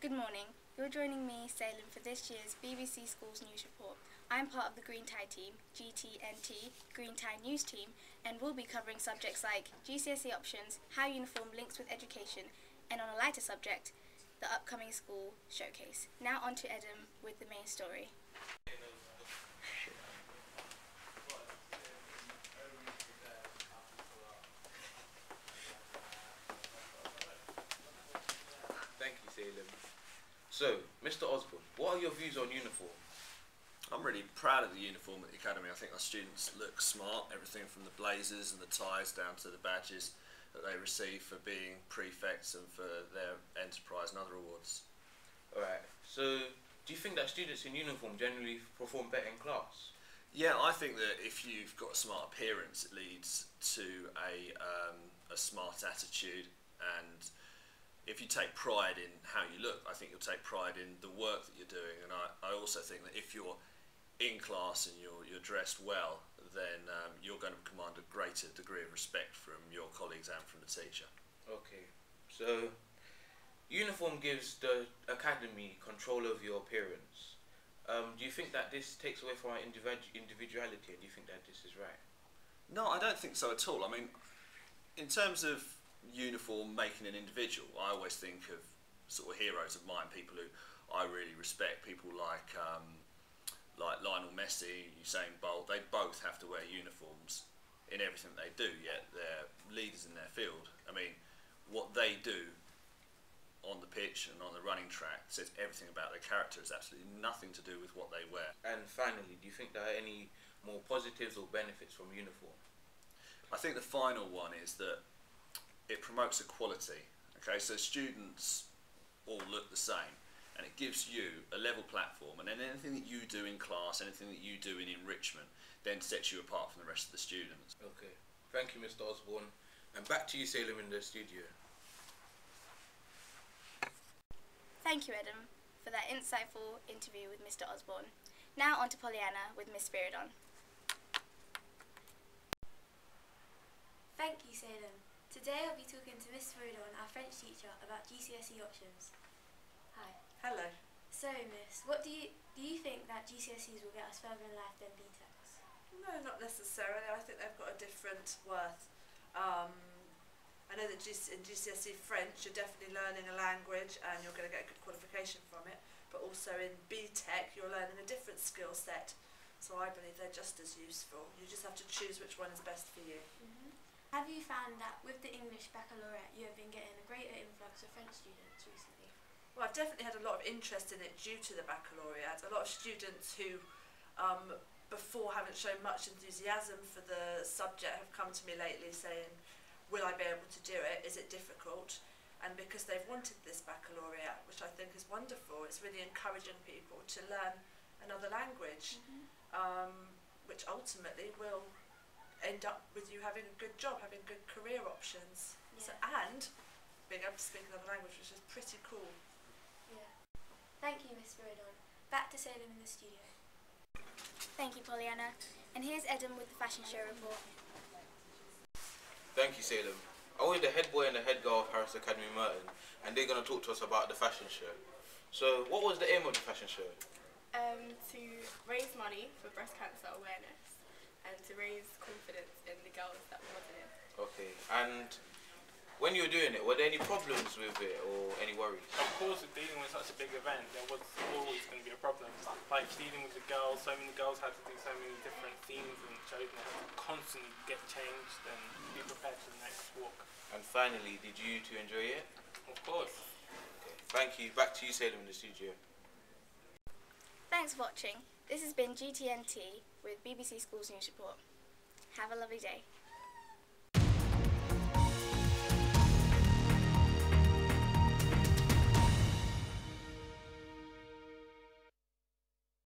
Good morning. You're joining me, Salem, for this year's BBC Schools News Report. I'm part of the Green Tie team, GTNT, Green Tie News team, and we'll be covering subjects like GCSE options, how uniform links with education, and on a lighter subject, the upcoming school showcase. Now on to Adam with the main story. Thank you, Salem. So, Mr. Osborne, what are your views on uniform? I'm really proud of the uniform at the Academy. I think our students look smart, everything from the blazers and the ties down to the badges that they receive for being prefects and for their enterprise and other awards. Alright, so do you think that students in uniform generally perform better in class? Yeah, I think that if you've got a smart appearance, it leads to a smart attitude, and if you take pride in how you look, I think you'll take pride in the work that you're doing. And I also think that if you're in class and you're dressed well, then you're going to command a greater degree of respect from your colleagues and from the teacher. Okay, so uniform gives the academy control over your appearance. Do you think that this takes away from our individuality, and do you think that this is right? No, I don't think so at all. I mean, in terms of uniform making an individual, I always think of sort of heroes of mine, people who I really respect, people like Lionel Messi, Usain Bolt. They both have to wear uniforms in everything they do, yet they're leaders in their field. I mean, what they do on the pitch and on the running track says everything about their character. It's absolutely nothing to do with what they wear. And finally, do you think there are any more positives or benefits from uniform? I think the final one is that it promotes equality. Okay, so students all look the same, and it gives you a level platform, and then anything that you do in class, anything that you do in enrichment, then sets you apart from the rest of the students. Okay, thank you, Mr. Osborne, and back to you, Salem, in the studio. Thank you, Adam, for that insightful interview with Mr. Osborne. Now on to Pollyanna with Miss Spiridon. Thank you, Salem. Today I'll be talking to Miss Spiridon, our French teacher, about GCSE options. Hi. Hello. So, Miss, what do you think that GCSEs will get us further in life than BTECs? No, not necessarily. I think they've got a different worth. I know that in GCSE French you're definitely learning a language and you're going to get a good qualification from it, but also in BTEC you're learning a different skill set, so I believe they're just as useful. You just have to choose which one is best for you. Have you found that with the English baccalaureate you have been getting a greater influx of French students recently? Well, I've definitely had a lot of interest in it due to the baccalaureate. A lot of students who before haven't shown much enthusiasm for the subject have come to me lately saying, will I be able to do it? Is it difficult? And because they've wanted this baccalaureate, which I think is wonderful, it's really encouraging people to learn another language, which ultimately will end up with you having a good job, having good career options, and being able to speak another language, which is pretty cool. Yeah. Thank you, Miss Spiridon. Back to Salem in the studio. Thank you, Pollyanna. And here's Adam with the fashion show report. Thank you, Salem. I'm with the head boy and the head girl of Harris Academy Merton, and they're going to talk to us about the fashion show. So, what was the aim of the fashion show? To raise money for breast cancer awareness and to raise confidence in the girls that were modelling. Okay, and when you were doing it, were there any problems with it or any worries? Of course, with dealing with such a big event, there was always going to be a problem. Like dealing with the girls, so many girls had to do so many different themes and shows, and they had to constantly get changed and be prepared for the next walk. And finally, did you two enjoy it? Of course. Okay, thank you. Back to you, Salem, in the studio. Thanks for watching. This has been GTNT with BBC Schools News Report. Have a lovely day.